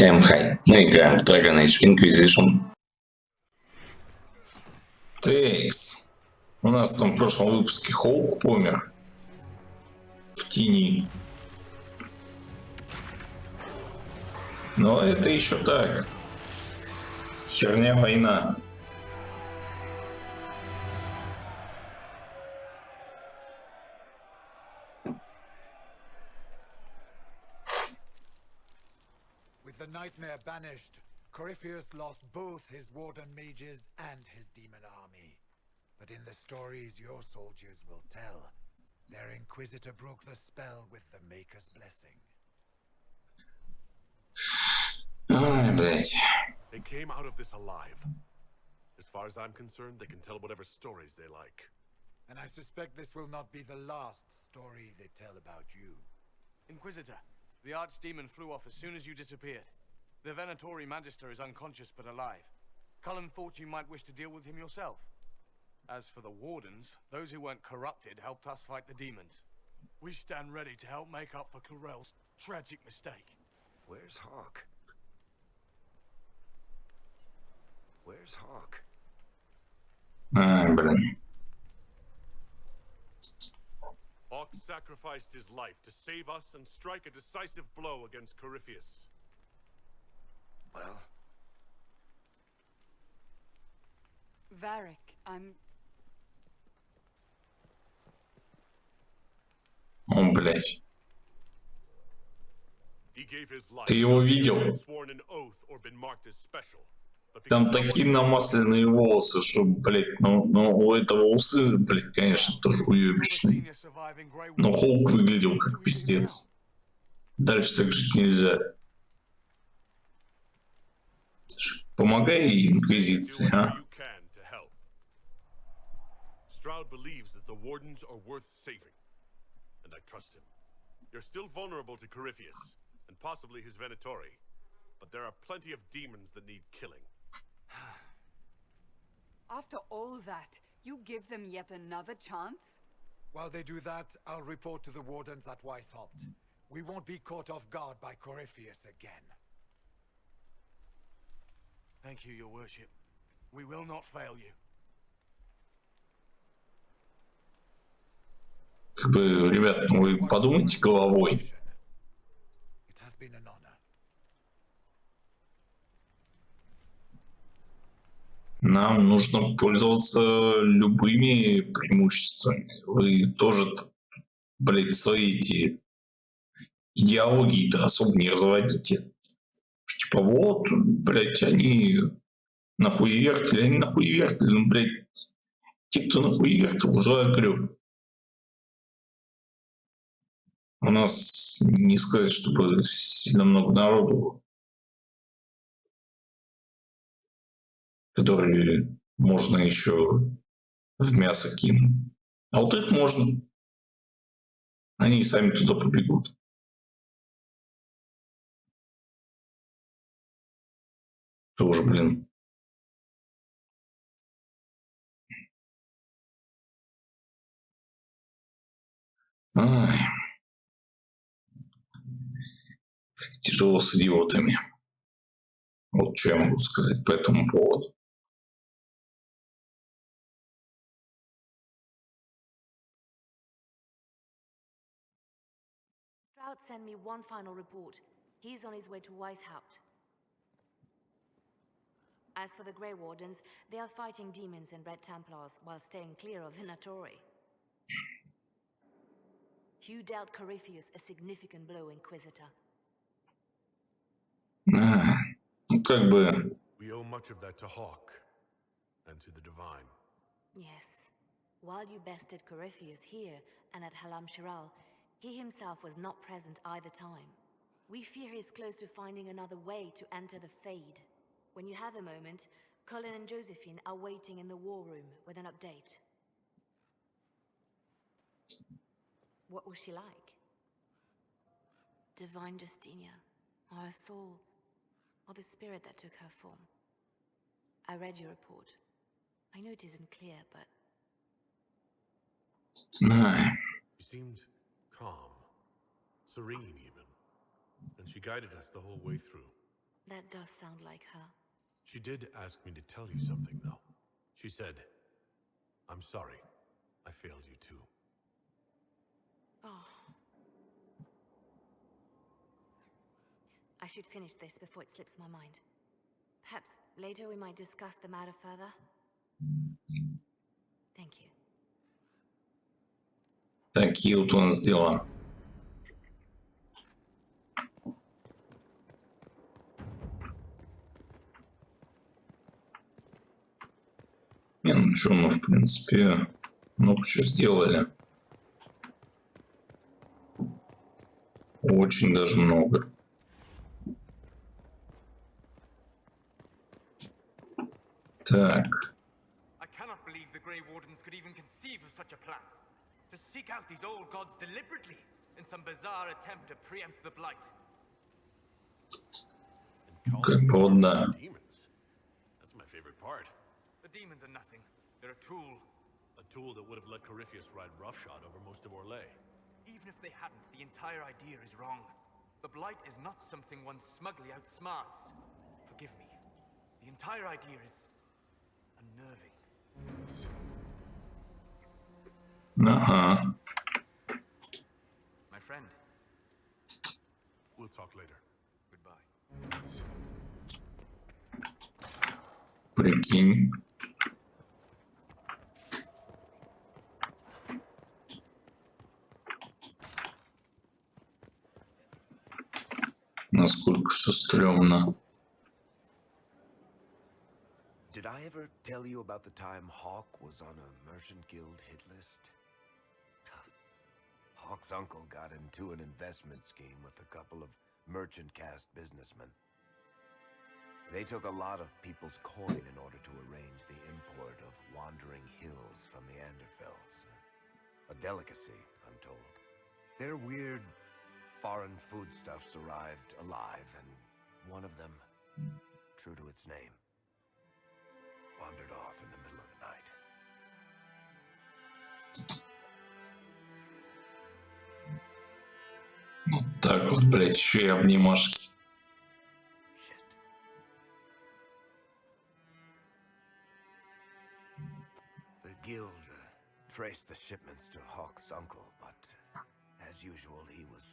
Всем хай, мы играем в Dragon Age Inquisition. Текс. У нас там в прошлом выпуске Хоук помер. В тени. Но это еще так. Херня война. With the nightmare banished, Corypheus lost both his warden mages and his demon army. But in the stories your soldiers will tell, their Inquisitor broke the spell with the Maker's blessing. Ай, блять. They came out of this alive. As far as I'm concerned, they can tell whatever stories they like. And I suspect this will not be the last story they tell about you. Inquisitor, the Archdemon flew off as soon as you disappeared. The Venatori Magister is unconscious but alive. Cullen thought you might wish to deal with him yourself. As for the Wardens, those who weren't corrupted helped us fight the demons. We stand ready to help make up for Clarel's tragic mistake. Where's Hawk? Where's Hawk? Ай, блин. Hawk sacrificed his life to save us and strike a decisive blow against Corypheus. Well, Varric, I'm... О, блять. He gave his life. Ты его видел? Sworn an oath or been marked as special. Там такие намасленные волосы, что, блять, ну у этого усы, блять, конечно, тоже уебищные. Но Хоук выглядел как пиздец. Дальше так жить нельзя. Помогай Инквизиции, а? Stroud believes that the Wardens are worth saving, and I trust him. You're still vulnerable to Corypheus, and possibly his Venatori, but there are plenty of demons that need killing. After all that, you give them yet another chance? While they do that, I'll report to the Wardens at Weishaupt. We won't be caught off guard by Corypheus again. Thank you, your worship. We will not fail you. Как бы, ребят, вы подумайте головой. It has been an honor. Нам нужно пользоваться любыми преимуществами. Вы тоже, блядь, свои эти идеологии-то особо не разводите. Типа вот, блядь, они нахуевертили, ну, блядь, те, кто нахуевертил, уже огреб. У нас не сказать, чтобы сильно много народу, которые можно еще в мясо кинуть. А вот их можно. Они сами туда побегут. Тоже, блин. Ай. Как тяжело с идиотами. Вот что я могу сказать по этому поводу. Stroud sent me one final report. He's on his way to Weishaupt. As for the Grey Wardens, they are fighting demons and Red Templars while staying clear of Venatori. You dealt Corypheus a significant blow, Inquisitor. Ну, как бы... We owe much of that to Hawk and to the Divine. Yes. While you bested Corypheus here and at Halam Shiral, he himself was not present either time. We fear he's close to finding another way to enter the Fade. When you have a moment, Cullen and Josephine are waiting in the war room with an update. What was she like? Divine Justinia, or her soul, or the spirit that took her form. I read your report. I know it isn't clear, but... Ай. She seemed calm, serene even, and she guided us the whole way through. That does sound like her. She did ask me to tell you something, though. She said, "I'm sorry. I failed you too." Oh. I should finish this before it slips my mind. Perhaps later we might discuss the matter further. Thank you. Такие вот у нас дела. Не, ну что, мы в принципе много что сделали. Очень даже много. Так. I cannot believe the Grey Wardens could even conceive of such a plan. To seek out these old gods deliberately in some bizarre attempt to preempt the Blight. Как бы вот да. Demons. That's my favorite part. The demons are nothing. They're a tool. A tool that would have let Corypheus ride roughshod over most of Orlais. Even if they hadn't, the entire idea is wrong. The Blight is not something one smugly outsmarts. Forgive me. The entire idea is unnerving. Ага. My friend, We'll talk later. goodbye. Прикинь. Насколько все стрёмно. Did I ever tell you about the time Hawk was on a Merchant Guild hit list? Hawk's uncle got into an investment scheme with a couple of merchant caste businessmen. They took a lot of people's coin in order to arrange the import of wandering hills from the Anderfells. A delicacy, I'm told. Their weird foreign foodstuffs arrived alive, and one of them, true to its name, wandered off in the middle of the night. Вот так вот, блядь, еще и обнимашки. Shit. The guild traced the shipments to Hawk's uncle, but as usual, he was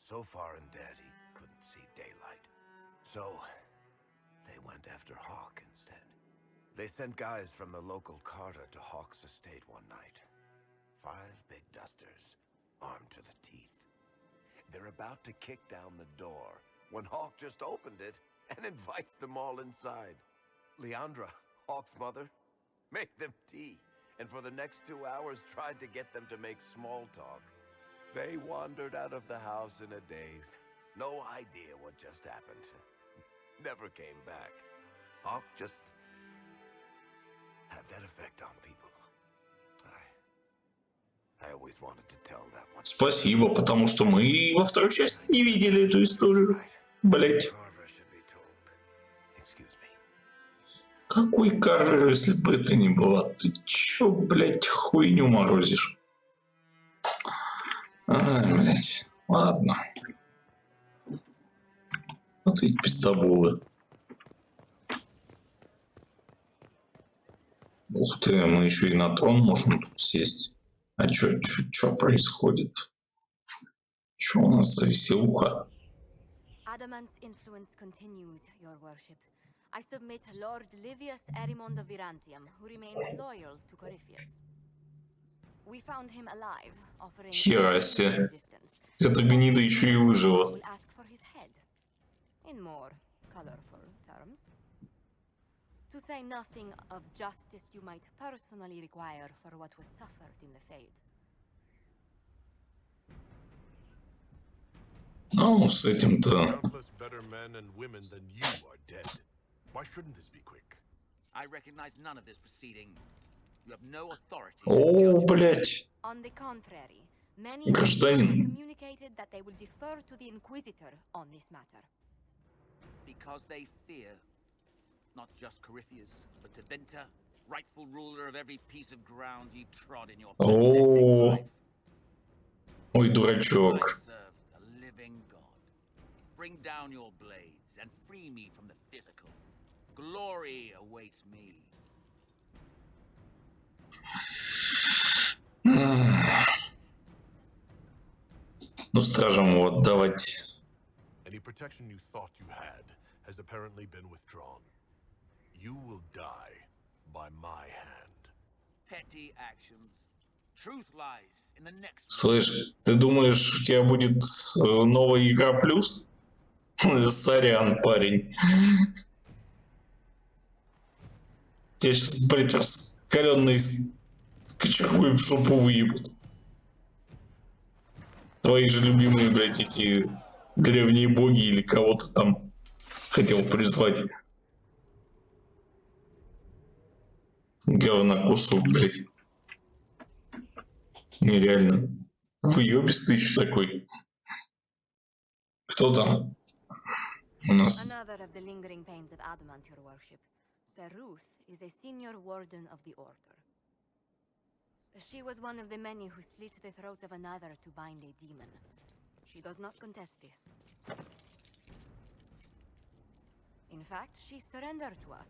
so far in debt he couldn't see daylight. So they went after Hawk instead. They sent guys from the local carter to Hawk's estate one night. 5 big dusters, armed to the teeth. They're about to kick down the door when Hawk just opened it and invites them all inside. Leandra, Hawk's mother, made them tea, and for the next 2 hours tried to get them to make small talk. They wandered out of the house in a daze. No idea what just happened. Never came back. Hawk just had that effect on people. I always wanted to tell that one. Спасибо, потому что мы во второй части не видели эту историю. Блять. Carver should be told. Excuse me. Какой Карвер, если бы это не было? Ты чё, блять, хуйню морозишь? Ай, блять. Ладно. Вот эти пиздоболы. Ух ты, мы еще и на трон можем тут сесть. А чё происходит? Чё у нас за веселуха? Adamant's influence continues, your worship. I submit Lord Livius Erimond of Virantium, who remains loyal to Corypheus. We found him alive, offering Хера себе. resistance. Эта гнида еще и выжила. We'll ask for his head. In more colorful terms. To say nothing of justice you might personally require for what was suffered in the Fade. Ну, с этим-то... Countless better men and women than you are dead. Why shouldn't this be quick? I recognize none of this proceeding. You have no authority. О, блядь. On the contrary, many Гражданин. communicated that they will defer to the Inquisitor on this matter. Because they fear not just Corypheus, but Tebinta, rightful ruler of every piece of ground you trod in your О, life. ой, I дурачок. serve a living god. bring down your blades and free me from the physical. Glory awaits me. Ну, стражам его отдавать. Any protection you thought you had has apparently been withdrawn. You will die by my hand. Petty actions. Truth lies in the next. Слышь, ты думаешь, у тебя будет новая игра плюс? Сорян, парень. Тебя сейчас, блядь, раскаленный кочергой в жопу выебут. Твои же любимые, блядь, эти древние боги или кого-то там хотел призвать. Говнокусок, блядь. Нереально. Выебистый что такой. Кто там? У нас. Another of the lingering pains of adamant, your worship. Sir Ruth is a senior warden of the order. She was one of the many who slit the throat of another to bind a demon. She does not contest this. In fact, she surrendered to us.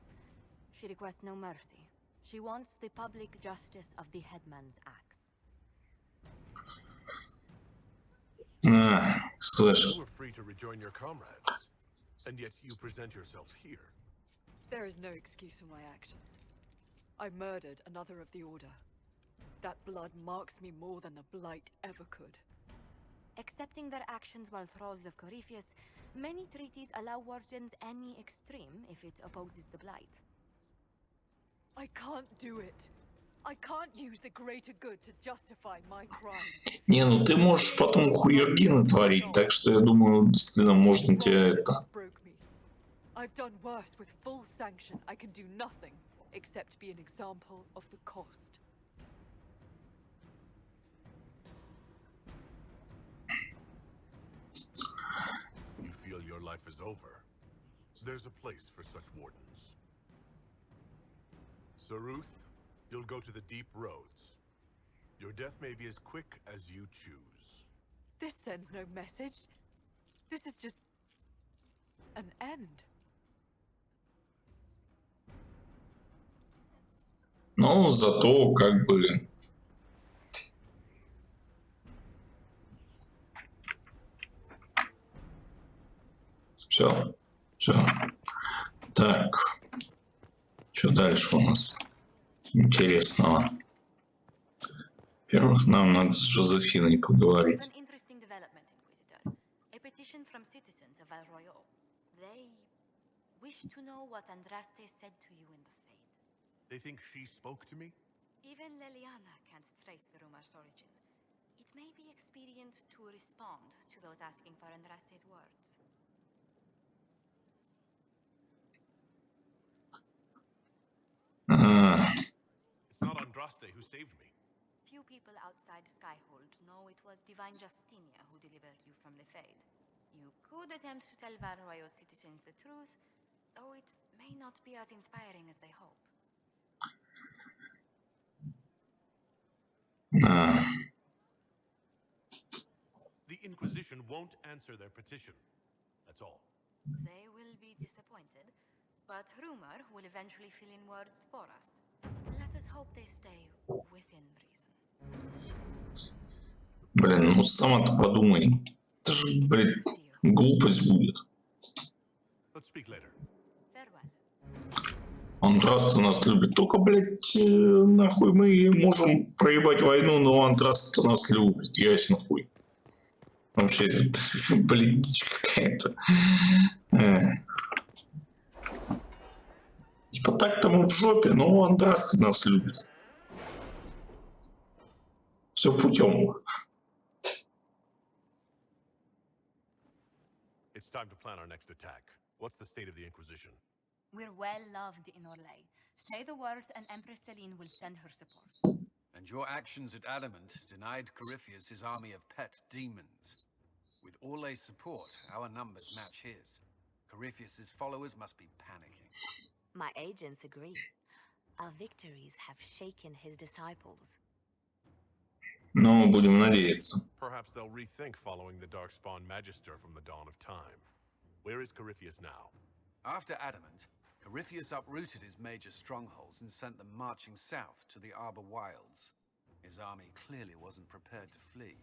She requests no mercy. She wants the public justice of the headman's axe. Слышь. You were free to rejoin your comrades, and yet you present yourselves here. There is no excuse for my actions. I murdered another of the Order. That blood marks me more than the Blight ever could. Accepting their actions while thralls of Corypheus, many treaties allow wardens any extreme if it opposes the Blight. I can't do it. I can't use the greater good to justify my crimes. Не, ну ты можешь потом хуерги натворить, так что я думаю, действительно можно тебя это... Broke me. I've done worse with full sanction. I can do nothing except be an example of the cost. You feel your life is over. There's a place for such wardens. Sir Ruth, you'll go to the deep roads. Your death may be as quick as you choose. This sends no message. This is just an end. Ну, зато как бы... Все. Так. Что дальше у нас интересного? Во-первых, нам надо с Жозефиной поговорить. An interesting development, Inquisitor. A petition from citizens of Val Royal. They wish to know what Andraste said to you in the Fade. They think she spoke to me? Even Leliana can't trace the rumor's origin. It may be expedient to respond to those asking for Andraste's words. It's not Andraste who saved me. Few people outside Skyhold know it was Divine Justinia who delivered you from the Fade. You could attempt to tell Varroyo's citizens the truth, though it may not be as inspiring as they hope. The Inquisition won't answer their petition. That's all. They will be disappointed, but rumor will eventually fill in words for us. Let us hope they stay within reason. Блин, ну сама-то подумай. Это же, блядь, глупость будет. Let's speak later. Farewell. Антраст нас любит. Только, блядь, нахуй мы можем проебать войну, но Антраст нас любит. Ясен хуй. Вообще, блядь, дичь какая-то. Типа так-то мы в жопе, но Антраст нас любит. Все путем. It's time to plan our next attack. What's the state of the Inquisition? We're well loved in Orlais. Say the words and Empress Celine will send her support. And your actions at Adamant denied Corypheus his army of pet demons. With Orlais' support, our numbers match his. Corypheus' followers must be panicking. My agents agree. Our victories have shaken his disciples. Но будем надеяться. Perhaps they'll rethink following the Darkspawn Magister from the dawn of time. Where is Corypheus now? After Adamant, Corypheus uprooted his major strongholds and sent them marching south to the Arbor Wilds. His army clearly wasn't prepared to flee.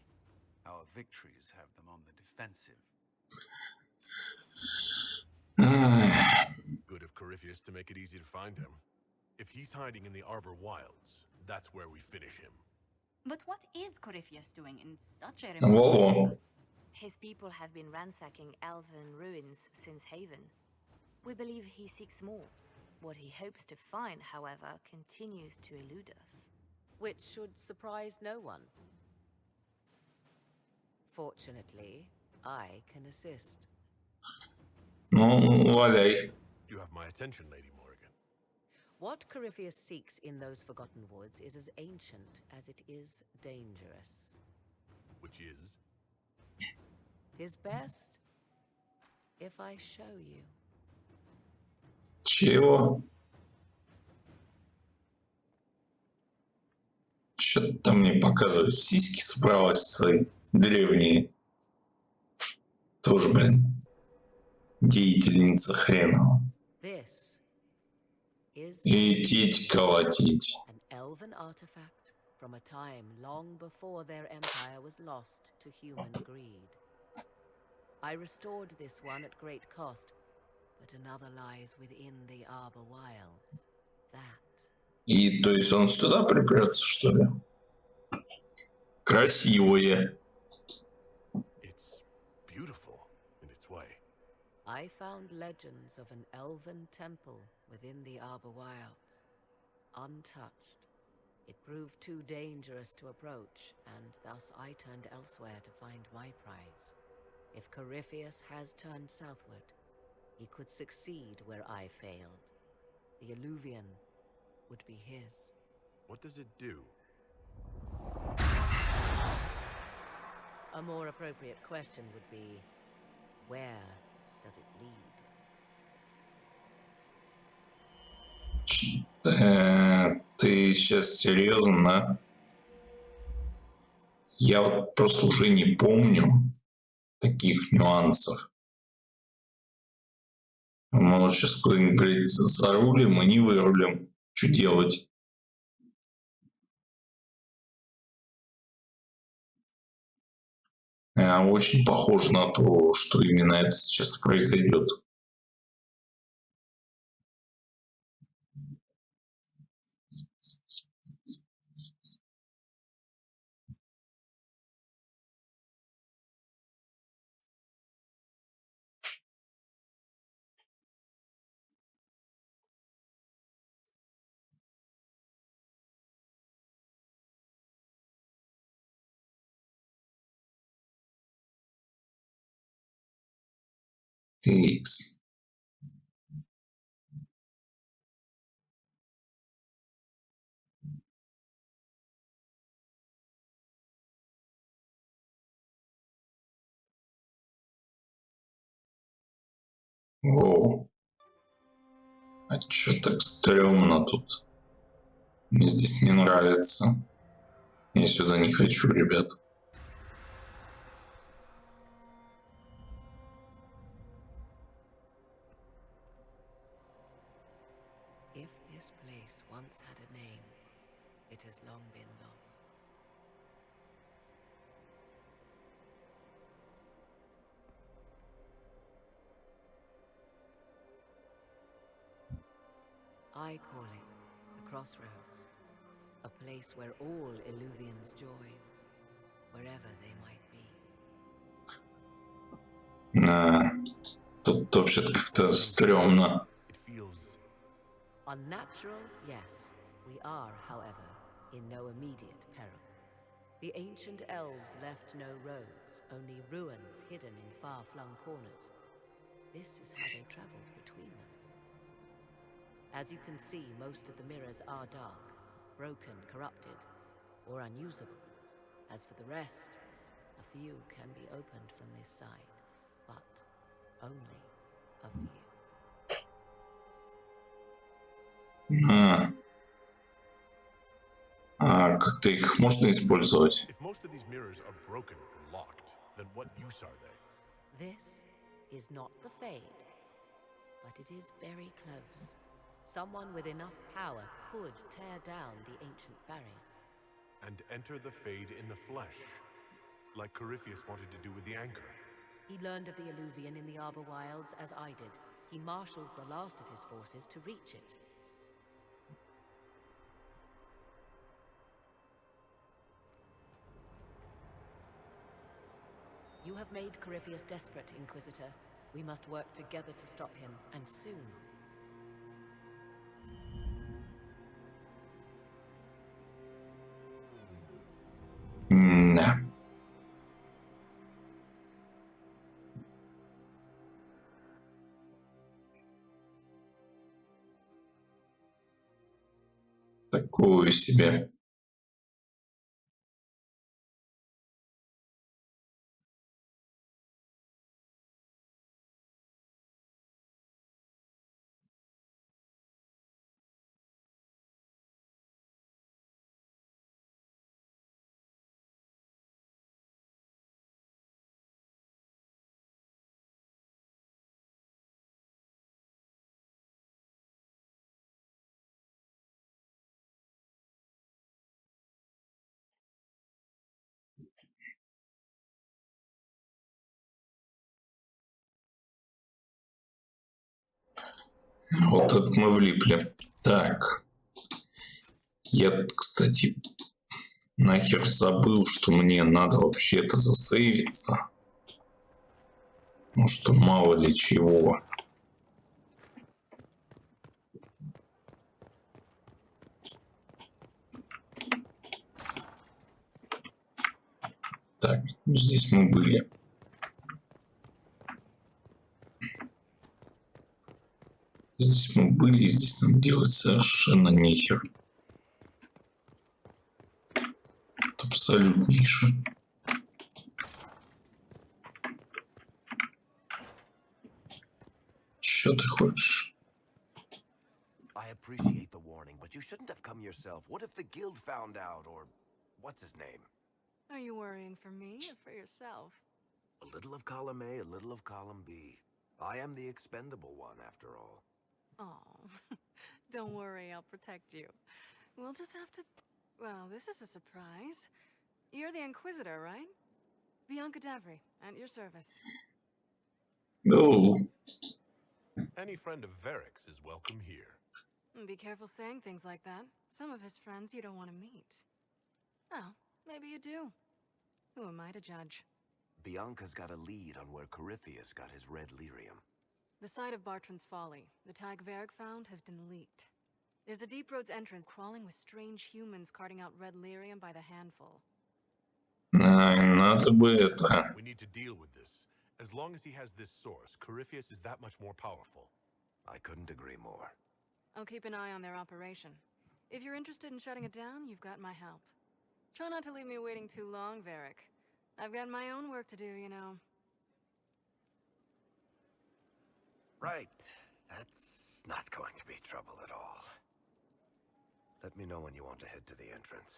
Our victories have them on the defensive. Good of Corypheus to make it easy to find him. If he's hiding in the Arbor Wilds, that's where we finish him. But what is Corypheus doing in such a remote... Во-во. His people have been ransacking elven ruins since Haven. We believe he seeks more. What he hopes to find, however, continues to elude us. Which should surprise no one. Fortunately, I can assist. Ну, валяй. You have my attention, Lady Morrigan. What Corypheus seeks in those Forgotten Woods is as ancient as it is dangerous. Which is? His best, if I show you. Чего? Что-то мне показывают сиськи справа свои древние. Тоже, блин, деятельница хренова. This is Идите колотить. an elven artifact from a time long before their empire was lost to human greed. I restored this one at great cost, but another lies within the Arbor Wilds. That И то есть он сюда припрется, что ли? Красивые. It's beautiful in its way. I found legends of an elven temple within the Arbor Wilds, untouched. It proved too dangerous to approach, and thus I turned elsewhere to find my prize. If Corypheus has turned southward, he could succeed where I failed. The Illuvian would be his. What does it do? A more appropriate question would be, where does it lead? Ты сейчас серьезно, да? Я вот просто уже не помню таких нюансов. Мы вот сейчас куда-нибудь, блядь, зарулим и не вырулим. Что делать? Очень похоже на то, что именно это сейчас произойдет. Икс. Воу. А чё так стрёмно тут? Мне здесь не нравится. Я сюда не хочу, ребят. If this place once had a name, it has long been lost. I call it the Crossroads, a place where all Illuvians join, wherever they might be. Тут вообще-то как-то стрёмно. It feels Unnatural, yes. We are, however, in no immediate peril. The ancient elves left no roads, only ruins hidden in far-flung corners. This is how they traveled between them. As you can see, most of the mirrors are dark, broken, corrupted, or unusable. As for the rest, a few can be opened from this side, but only a few. Как-то их можно использовать? if most of these mirrors are broken or locked, then what use are they? This is not the Fade, but it is very close. Someone with enough power could tear down the ancient barriers. And enter the Fade in the flesh, like Corypheus wanted to do with the Anchor. He learned of the Illuvian in the Arbor Wilds as I did. He marshals the last of his forces to reach it. You have made Corypheus desperate, Inquisitor. We must work together to stop him, and soon. Да. Такую себе. Вот это мы влипли. Так. Я, кстати, нахер забыл, что мне надо вообще-то засейвиться. Ну что, мало ли чего. Так, здесь мы были. Здесь мы были, и здесь нам делать совершенно нехер. Абсолютнейше. Чё ты хочешь? I appreciate the warning, but you shouldn't have come yourself. What if the guild found out, or what's his name? Are you worrying for me or for yourself? A little of column A, a little of column B. I am the expendable one, after all. Oh, don't worry, I'll protect you. We'll just have to... Well, this is a surprise. You're the Inquisitor, right? Bьянка, at your service. Ну, Any friend of Varric's is welcome here. Be careful saying things like that. Some of his friends you don't want to meet. Well, maybe you do. Who am I to judge? Bianca's got a lead on where Corypheus got his red lyrium. The site of Bartran's Folly, the tag Varric found, has been leaked. There's a deep roads entrance crawling with strange humans carting out red lyrium by the handful. надо бы это... We need to deal with this. As long as he has this source, Corypheus is that much more powerful. I couldn't agree more. I'll keep an eye on their operation. If you're interested in shutting it down, you've got my help. Try not to leave me waiting too long, Varric. I've got my own work to do, you know. Right. That's not going to be trouble at all. Let me know when you want to head to the entrance.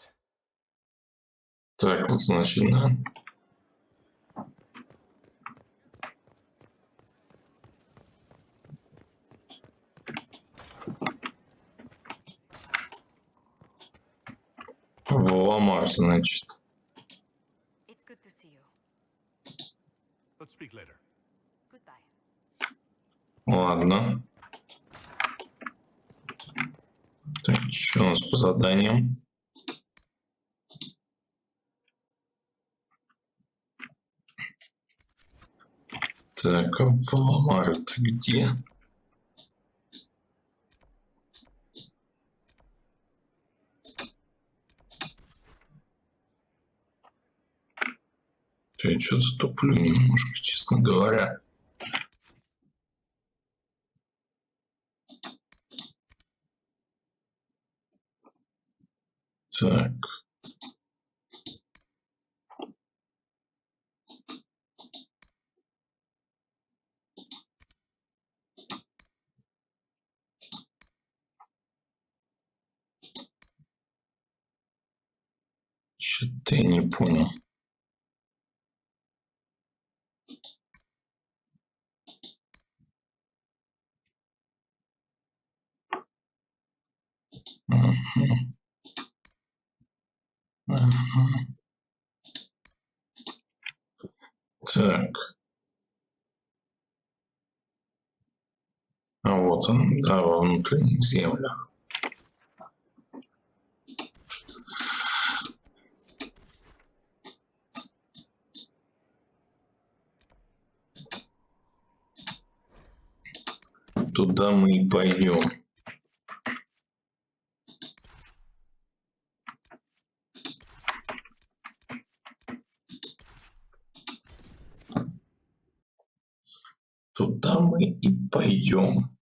Так, вот, значит, да. Вламар, значит. It's good to see you. Let's speak later. Goodbye. Ладно. Так, что у нас по заданиям? Так, а Вламар-то где? Я что-то туплю немножко, честно говоря. Так. Что-то я не понял. Мгм. Мгм. Так. А вот он, да, во внутренних землях. Туда мы и пойдем. Туда мы и пойдем.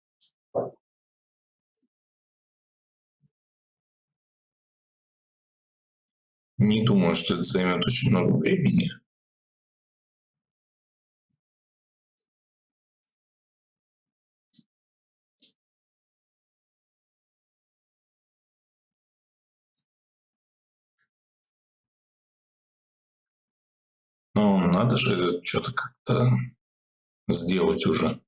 Не думаю, что это займет очень много времени. Но надо же что-то как-то сделать уже.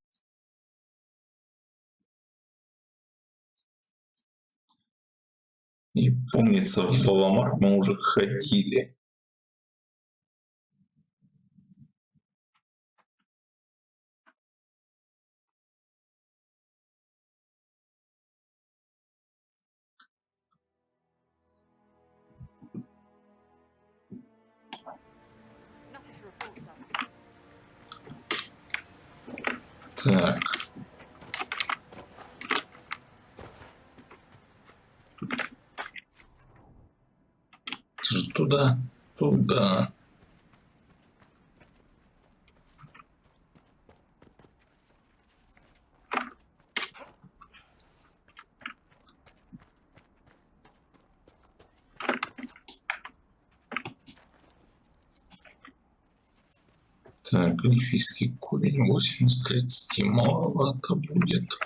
И помнится, в Валамар мы уже ходили. Nothing to report, sir. Так. Это же туда. Туда. Так, эльфийский корень 8 из 30 маловато будет.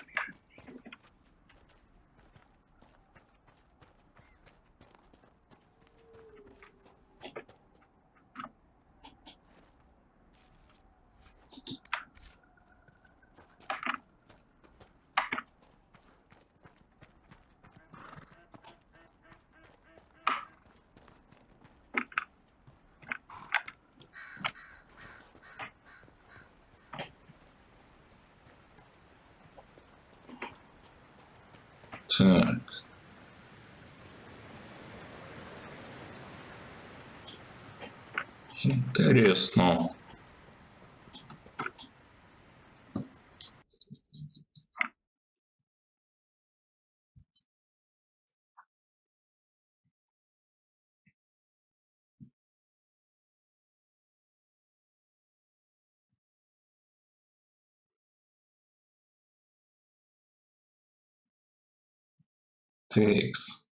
Так. Интересно. Текс.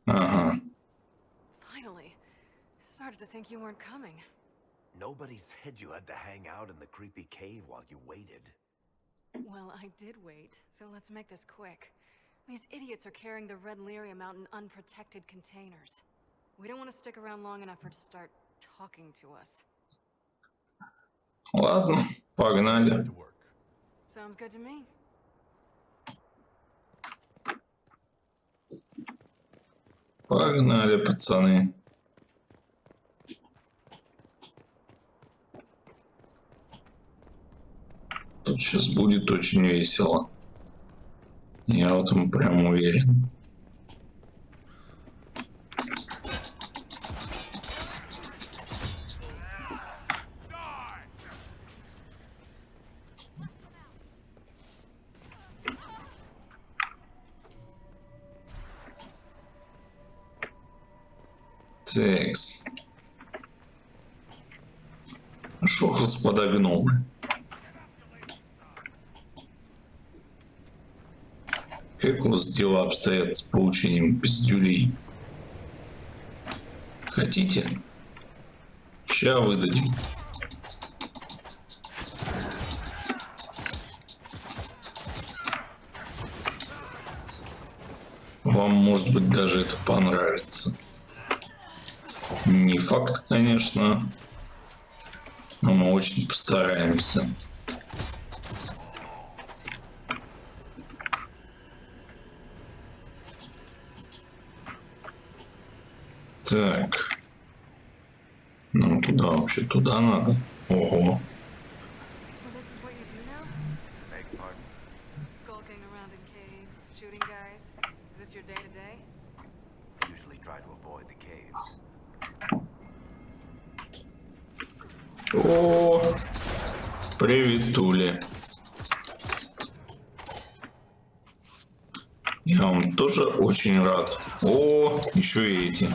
Ага. Finally. Started to think you weren't coming. Nobody said you had to hang out in the creepy cave while you waited. Well, I did wait, so let's make this quick. These idiots are carrying the red lyrium out in unprotected containers. We don't want to stick around long enough for it to start talking to us. Ладно, погнали. To work. Sounds good to me. Погнали, пацаны. Тут сейчас будет очень весело. Я в этом прям уверен. Текс. Ну шо, господа гномы? Как у вас дела обстоят с получением пиздюлей? Хотите? Ща выдадим. Вам, может быть, даже это понравится. Не факт, конечно. Но мы очень постараемся. Так. Нам куда вообще? Туда надо? Ого. So this is what you do now? Beg pardon? Skulking around in caves, shooting guys? Is this your day-to-day? Usually try to avoid the caves. О, приветули. Я вам тоже очень рад. О, еще и эти.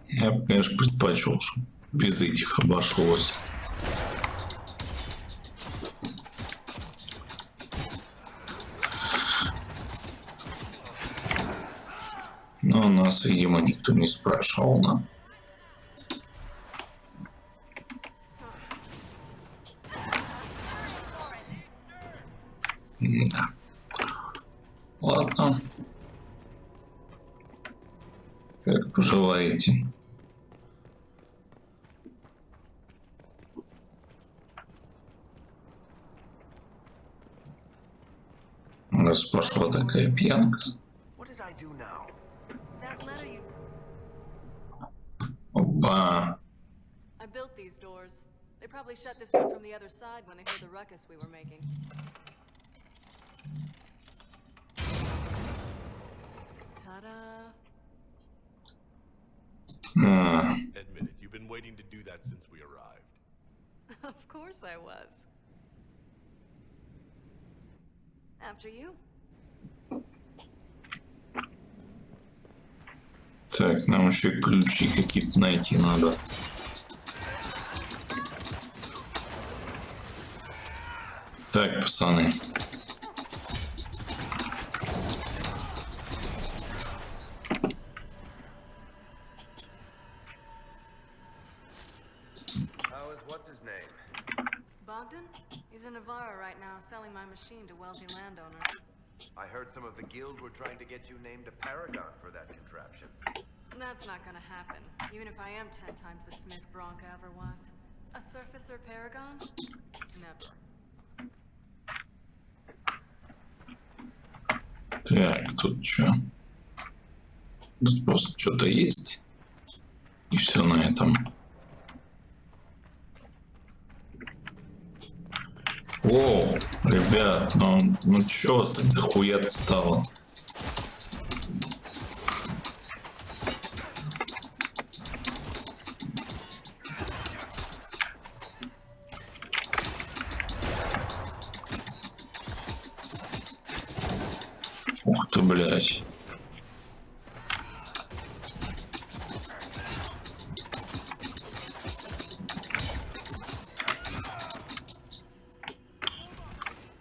Я бы, конечно, предпочел, чтобы без этих обошлось. Но нас, видимо, никто не спрашивал, да? Да. Ладно. Как пожелаете. У нас пошла такая пьянка. What did I do now? That letter you... Опа. I built these doors. They probably shut this one from the other side when they heard the ruckus we were making. Ta-da! Admit it, you've been waiting to do that since we arrived. Of course I was. After you. Так, нам еще ключи какие-то найти надо. Так, пацаны. How is what's his name? Bogdan? He's in Navarra right now, selling my machine to wealthy landowners. I heard some of the guild were trying to get you named a paragon for that contraption. That's not gonna happen, even if I am 10 times the Smith Bronca ever was. A surfacer paragon? Never. Так, тут что? Тут просто что-то есть. И все на этом. Воу, ребят, ну чё у вас так дохуя стало? Ух ты, блядь.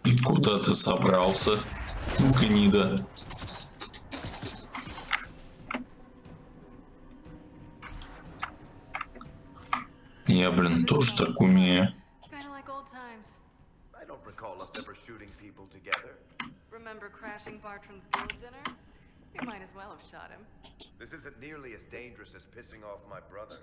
И куда ты собрался, гнида? Я, блин, тоже так умею. Kinda like old times. I don't recall us ever shooting people together. Remember crashing Bartram's guild dinner? You might as well have shot him. This isn't nearly as dangerous as pissing off my brother.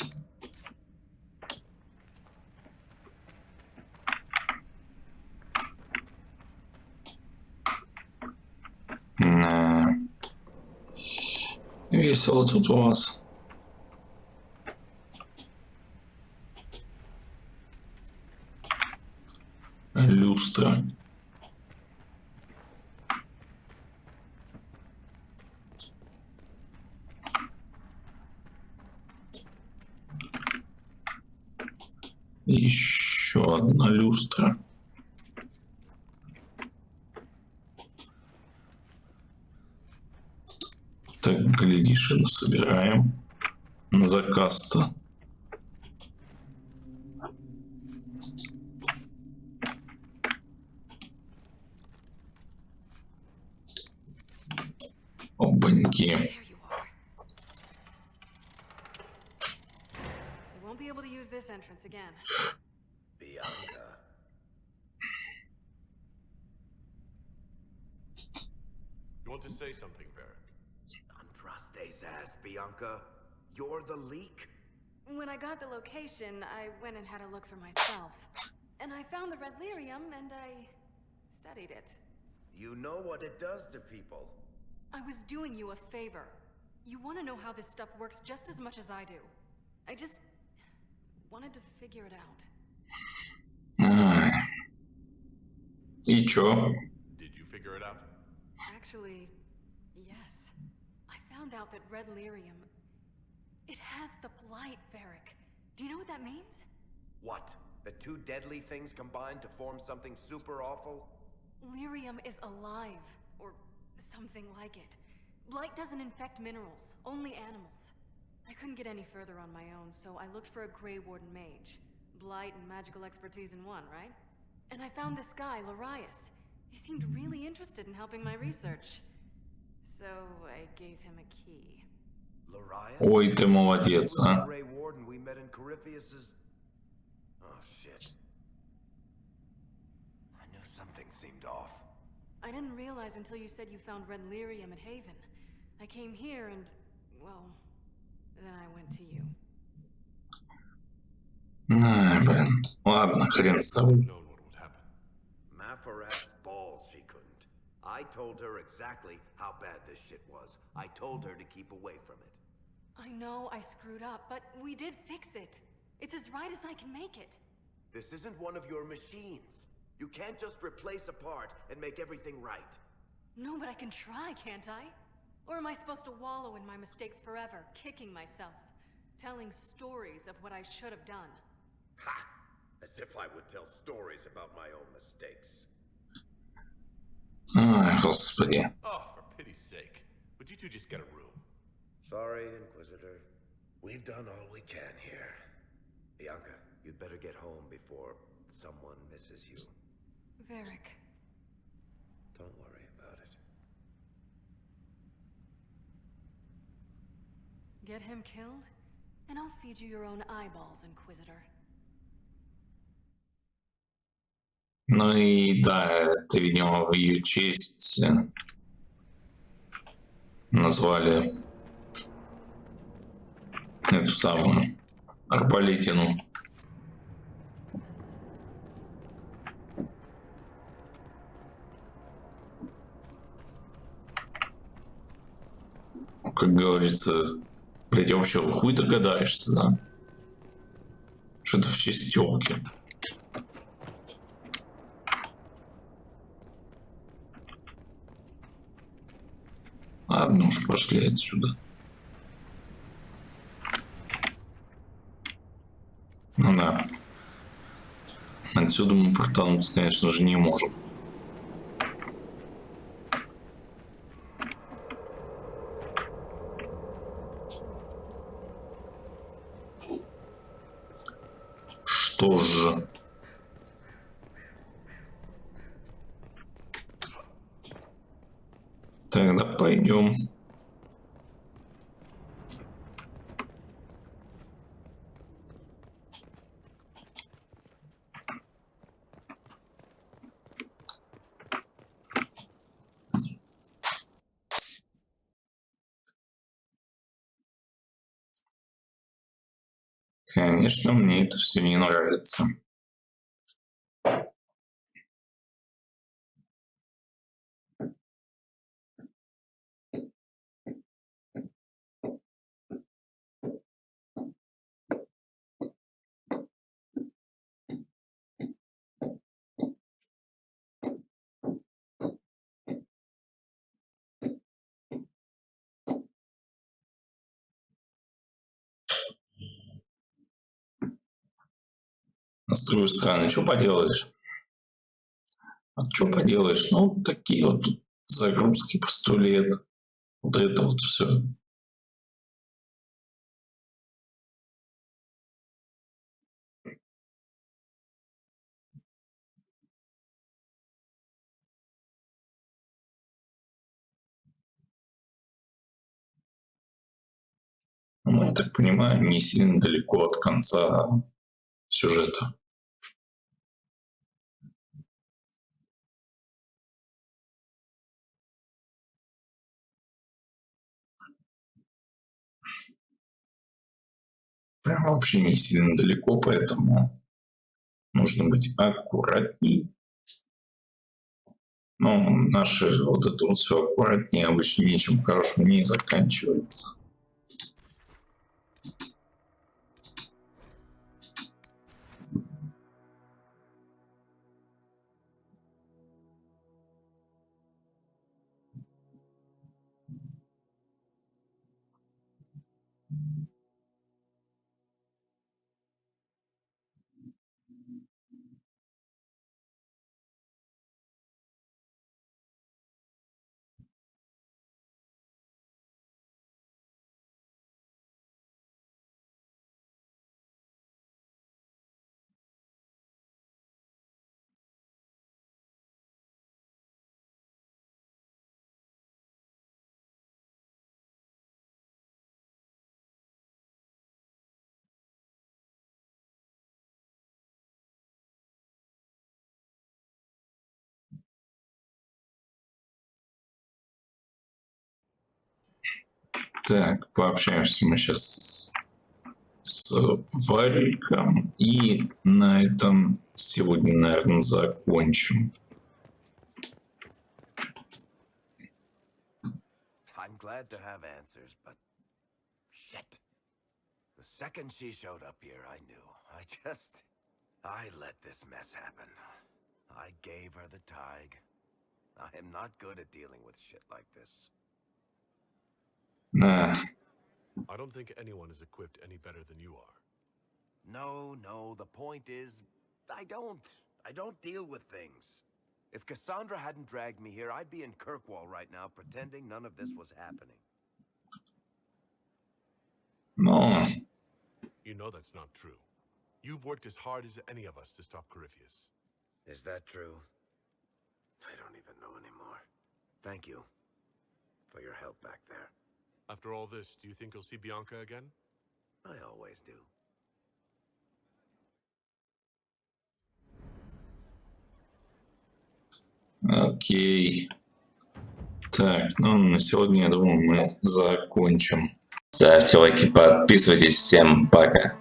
Весело тут у вас. Люстра. Еще одна люстра. Так, глядишь, и насобираем на заказ-то. Опаньки. this entrance again. Bьянка. You want to say something, Varric? Andraste's ass, Bьянка. You're the leak? When I got the location, I went and had a look for myself. And I found the red lyrium, and I studied it. You know what it does to people. I was doing you a favor. You want to know how this stuff works just as much as I do. I just wanted to figure it out. И чё? Did you figure it out? Actually, yes. I found out that red lyrium, it has the blight, Varric. Do you know what that means? What? The two deadly things combined to form something super awful? Lyrium is alive, or something like it. Blight doesn't infect minerals, only animals. I couldn't get any further on my own, so I looked for a Grey Warden mage. Blight and magical expertise in one, right? And I found this guy, Larius. He seemed really interested in helping my research. So I gave him a key. Larius? Ой, ты молодец, The а. Grey Warden we met in Corypheus's... Oh, shit. I knew something seemed off. I didn't realize until you said you found red lyrium at Haven. I came here and, well, then I went to you. Ай, блин. Ладно, хрен с тобой. Known what would happen. Maphorat's balls, she couldn't. I told her exactly how bad this shit was. I told her to keep away from it. I know I screwed up, but we did fix it. It's as right as I can make it. This isn't one of your machines. You can't just replace a part and make everything right. No, but I can try, can't I? Or am I supposed to wallow in my mistakes forever, kicking myself, telling stories of what I should have done? Ha! As if I would tell stories about my own mistakes. Ай, господи. Oh, for pity's sake. Would you two just get a room? Sorry, Inquisitor. We've done all we can here. Bьянка, you'd better get home before someone misses you. Varric. Don't worry about it. Get him killed, and I'll feed you your own eyeballs, Inquisitor. Ну и да, это, видимо, в ее честь назвали эту самую арбалетину. Как говорится, блять, вообще хуй догадаешься, да? Что-то в честь тёлки. Ладно уж, пошли отсюда. Ну да. Отсюда мы протолкнуться, конечно же, не можем. Что же? Тогда пойдем. Конечно, мне это все не нравится. А с другой стороны, что поделаешь? А что поделаешь? Ну, такие вот тут загрузки по 100 лет. Вот это вот все. Ну, я так понимаю, не сильно далеко от конца сюжета. Прям вообще не сильно далеко, поэтому нужно быть аккуратней. Но наше вот это вот все аккуратнее обычно ничем хорошим не заканчивается. Так, пообщаемся мы сейчас с Вариком и на этом сегодня, наверное, закончим. I'm glad to have answers, but shit. The second she showed up here, I knew. I let this mess happen. I gave her the tig. I am not good at dealing with shit like this. Nah. I don't think anyone is equipped any better than you are. No, the point is, I don't deal with things. If Cassandra hadn't dragged me here, I'd be in Kirkwall right now pretending none of this was happening. No. You know that's not true. You've worked as hard as any of us to stop Corypheus. Is that true? I don't even know anymore. Thank you for your help back there. After all this, do you think you'll see Bьянка again? I always do. Окей. Так, ну на сегодня, я думаю, мы закончим. Ставьте лайки, подписывайтесь. Всем пока.